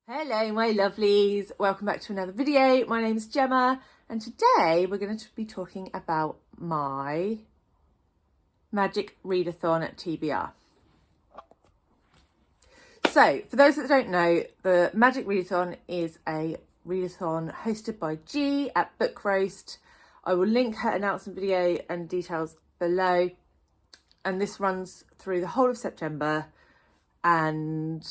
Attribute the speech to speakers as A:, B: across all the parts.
A: Hello my lovelies, welcome back to another video. My name is Gemma and today we're going to be talking about my Magic Readathon TBR. So for those that don't know, the Magic Readathon is a readathon hosted by G at Book Roast. I will link her announcement video and details below, and this runs through the whole of September and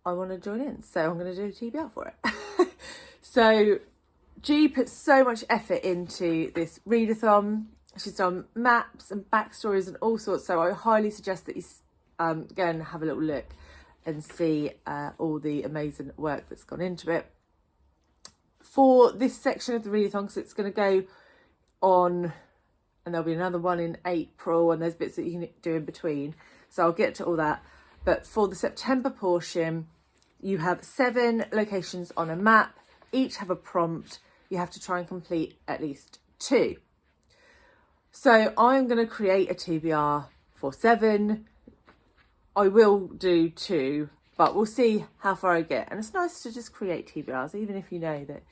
A: I want to join in, so I'm going to do a TBR for it. So G puts so much effort into this readathon. She's done maps and backstories and all sorts, so I highly suggest that you go and have a little look and see all the amazing work that's gone into it. For this section of the readathon, because it's going to go on, and there'll be another one in April, and there's bits that you can do in between, so I'll get to all that. But for the September portion, you have 7 locations on a map, each have a prompt. You have to try and complete at least 2. So I'm going to create a TBR for 7. I will do 2, but we'll see how far I get. And it's nice to just create TBRs, even if you know that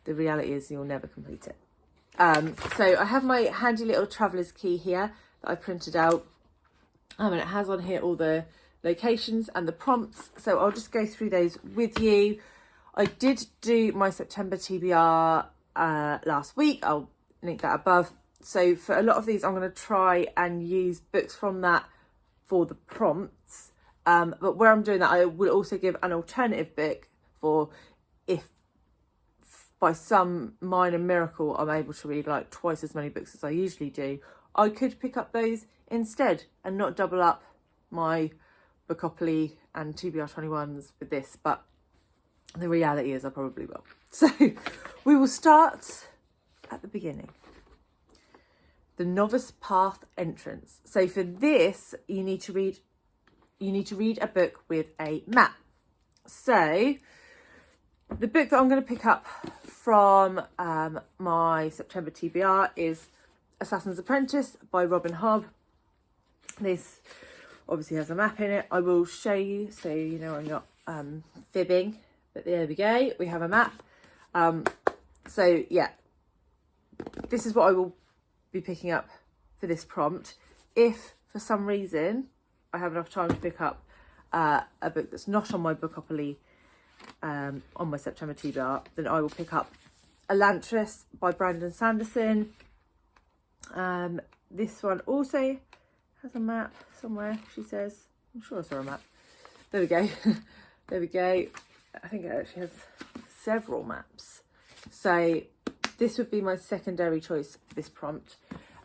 A: the reality is you'll never complete it. So I have my handy little traveller's key here that I printed out. And it has on here all the locations and the prompts, so I'll just go through those with you. I did do my September TBR last week. I'll link that above. So for a lot of these I'm going to try and use books from that for the prompts, but where I'm doing that I will also give an alternative book for if by some minor miracle I'm able to read like twice as many books as I usually do. I could pick up those instead and not double up my Bookopoly and TBR 21s with this, but the reality is I probably will. So we will start at the beginning. The Novice Path entrance. So for this you need to read a book with a map. So the book that I'm going to pick up from my September TBR is Assassin's Apprentice by Hobb. This obviously has a map in it. I will show you so you know I'm not fibbing, but there we go, we have a map. So yeah, this is what I will be picking up for this prompt. If for some reason I have enough time to pick up a book that's not on my Bookopoly on my September TBR, then I will pick up Elantris by Sanderson. This one also has a map somewhere, she says. I'm sure I saw a map. There we go. There we go. I think it actually has several maps. So this would be my secondary choice for this prompt.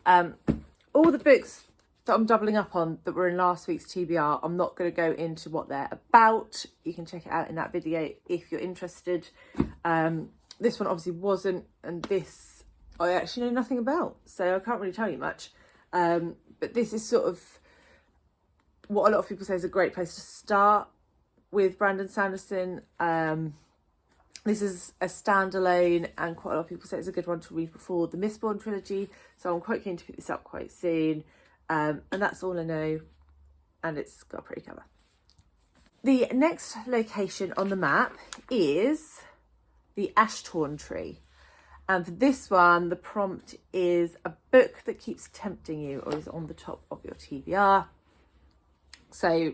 A: All the books that I'm doubling up on that were in last week's TBR, I'm not going to go into what they're about. You can check it out in that video if you're interested. This one obviously wasn't, and this I actually know nothing about, so I can't really tell you much. But this is sort of what a lot of people say is a great place to start with Sanderson. This is a standalone, and quite a lot of people say it's a good one to read before the Mistborn trilogy, so I'm quite keen to pick this up quite soon. And that's all I know, and it's got a pretty cover. The next location on the map is the Ashtorn Tree. And for this one, the prompt is a book that keeps tempting you or is on the top of your TBR. So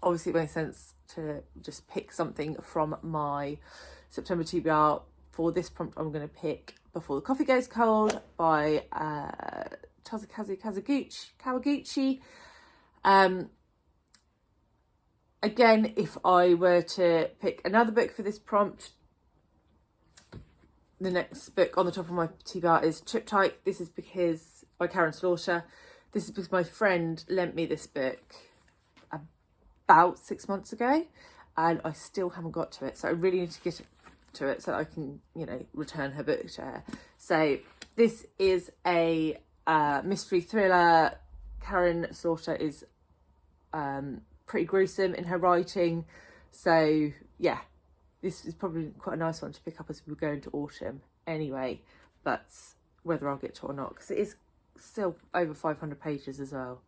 A: obviously it makes sense to just pick something from my September TBR. For this prompt, I'm going to pick Before the Coffee Goes Cold by Kawaguchi. Again, if I were to pick another book for this prompt, the next book on the top of my TBR is Triptych. This is because by Karin. This is because my friend lent me this book about 6 months ago and I still haven't got to it. So I really need to get to it so I can, you know, return her book to her. So this is a mystery thriller. Karin is pretty gruesome in her writing. So yeah, this is probably quite a nice one to pick up as we go into autumn anyway, but whether I'll get to it or not, because it is still over 500 pages as well.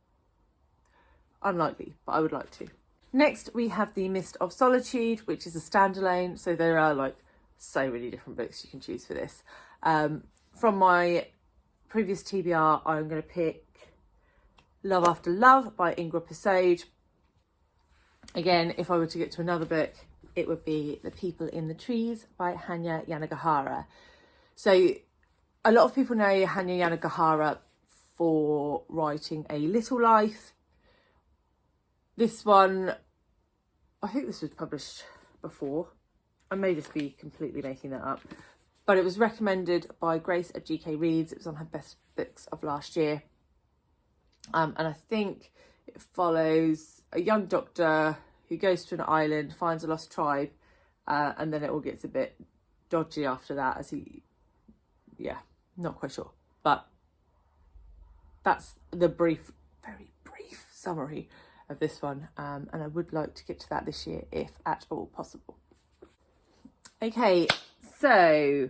A: Unlikely, but I would like to. Next, we have The Mist of Solitude, which is a standalone. So there are like so many different books you can choose for this. From my previous TBR, I'm going to pick Love After Love by Ingrid Persaud. Again, if I were to get to another book, it would be The People in the Trees by Hanya Yanagahara. So a lot of people know Hanya Yanagahara for writing A Little Life. This one, I think this was published before. I may just be completely making that up. But it was recommended by Grace at GK Reads. It was on her best books of last year. And I think it follows a young doctor who goes to an island, finds a lost tribe, and then it all gets a bit dodgy after that as he, yeah, not quite sure. But that's the brief, very brief summary of this one. And I would like to get to that this year if at all possible. Okay, so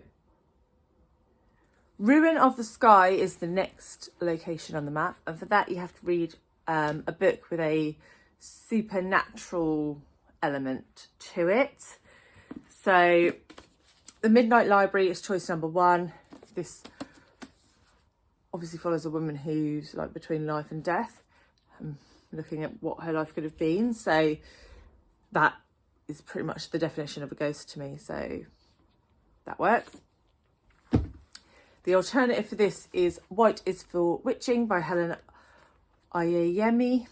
A: Ruin of the Sky is the next location on the map. And for that, you have to read a book with a supernatural element to it. So The Midnight Library is choice number 1. This obviously follows a woman who's like between life and death, looking at what her life could have been. So that is pretty much the definition of a ghost to me. So that works. The alternative for this is White is for Witching by Helen Oyeyemi.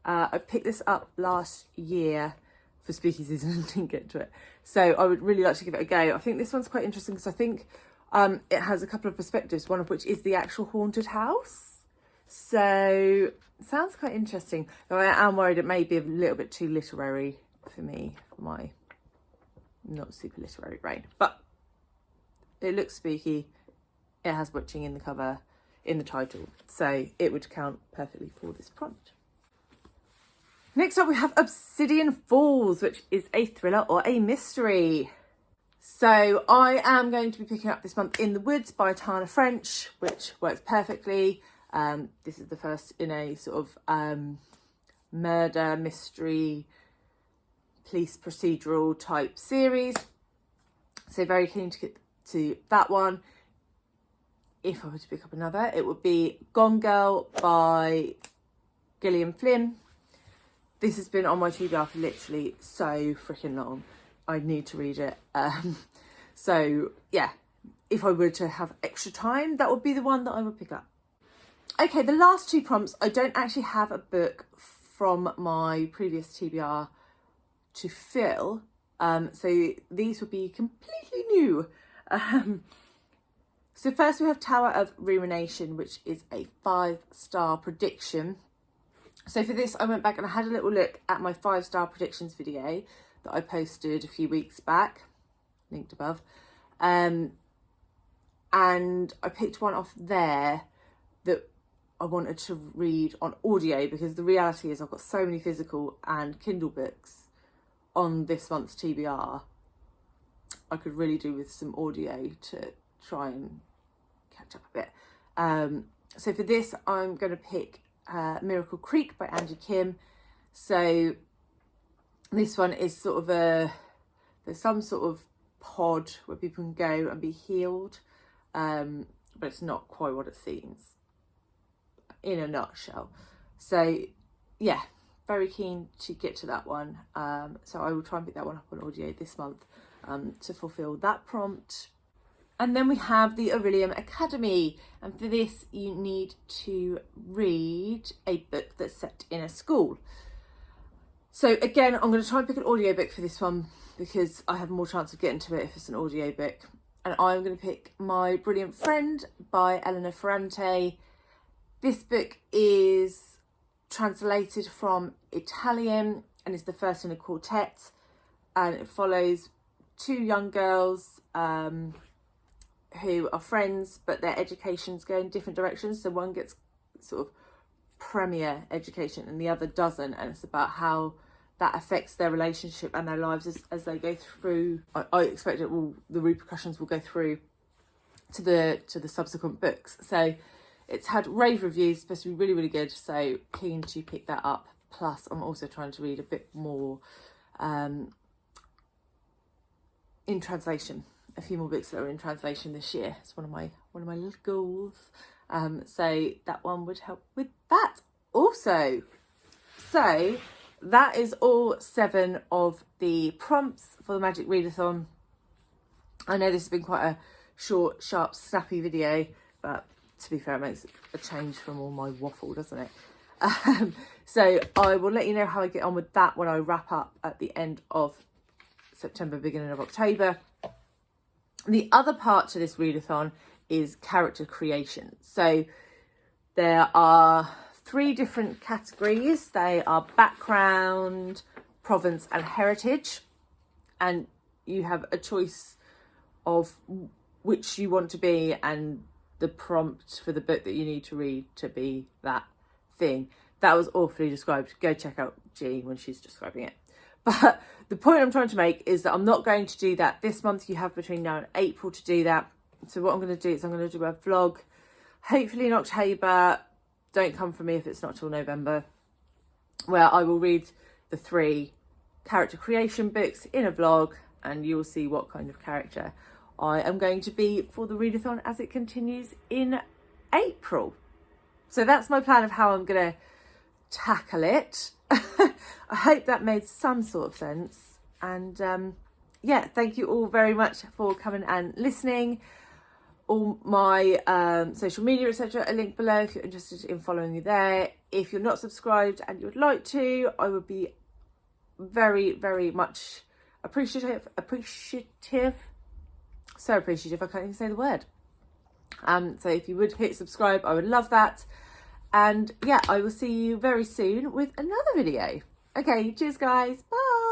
A: I picked this up last year for spooky season and didn't get to it. So I would really like to give it a go. I think this one's quite interesting because I think it has a couple of perspectives, one of which is the actual haunted house. So it sounds quite interesting. Though I am worried it may be a little bit too literary for me, for my not super literary brain. But it looks spooky. It has witching in the cover, in the title. So it would count perfectly for this prompt. Next up we have Obsidian Falls, which is a thriller or a mystery. So I am going to be picking up this month In the Woods by Tana French, which works perfectly. This is the first in a sort of murder, mystery, police procedural type series. So very keen to get to that one. If I were to pick up another, it would be Gone Girl by Gillian Flynn. This has been on my TBR for literally so freaking long. I need to read it. So yeah, if I were to have extra time, that would be the one that I would pick up. Okay, the last 2 prompts, I don't actually have a book from my previous TBR to fill. So these would be completely new. So first we have Tower of Rumination, which is a 5-star prediction. So for this, I went back and I had a little look at my 5-star predictions video that I posted a few weeks back, linked above. And I picked one off there that I wanted to read on audio, because the reality is I've got so many physical and Kindle books on this month's TBR. I could really do with some audio to try and catch up a bit. So for this, I'm going to pick Miracle Creek by Angie Kim. So this one is sort of there's some sort of pod where people can go and be healed, but it's not quite what it seems in a nutshell. So yeah, very keen to get to that one. So I will try and pick that one up on audio this month to fulfill that prompt. And then we have the Orillium Academy, and for this you need to read a book that's set in a school. So again, I'm going to try and pick an audiobook for this one because I have more chance of getting to it if it's an audiobook. And I'm going to pick My Brilliant Friend by Elena Ferrante. This book is translated from Italian and is the first in a quartet, and it follows 2 young girls who are friends, but their educations go in different directions. So one gets sort of premier education and the other doesn't, and it's about how that affects their relationship and their lives as they go through. I expect the repercussions will go through to the subsequent books. So it's had rave reviews, supposed to be really, really good, so keen to pick that up plus I'm also trying to read a bit more in translation, a few more books that are in translation this year. It's one of my little goals. So that one would help with that also. So that is all 7 of the prompts for the Magic Readathon. I know this has been quite a short, sharp, snappy video, but to be fair, it makes a change from all my waffle, doesn't it? So I will let you know how I get on with that when I wrap up at the end of September, beginning of October. The other part to this readathon is character creation. So there are 3 different categories. They are background, province and heritage. And you have a choice of which you want to be and the prompt for the book that you need to read to be that thing. That was awfully described. Go check out G when she's describing it. But the point I'm trying to make is that I'm not going to do that this month. You have between now and April to do that. So what I'm going to do is I'm going to do a vlog, hopefully in October. Don't come for me if it's not till November, where I will read the 3 character creation books in a vlog, and you will see what kind of character I am going to be for the readathon as it continues in April. So that's my plan of how I'm going to tackle it. I hope that made some sort of sense. And yeah, thank you all very much for coming and listening. All my social media, etc. are linked below if you're interested in following me there. If you're not subscribed and you would like to, I would be very, very much appreciative. So appreciative, I can't even say the word. So if you would hit subscribe, I would love that. And yeah, I will see you very soon with another video. Okay, cheers guys, bye.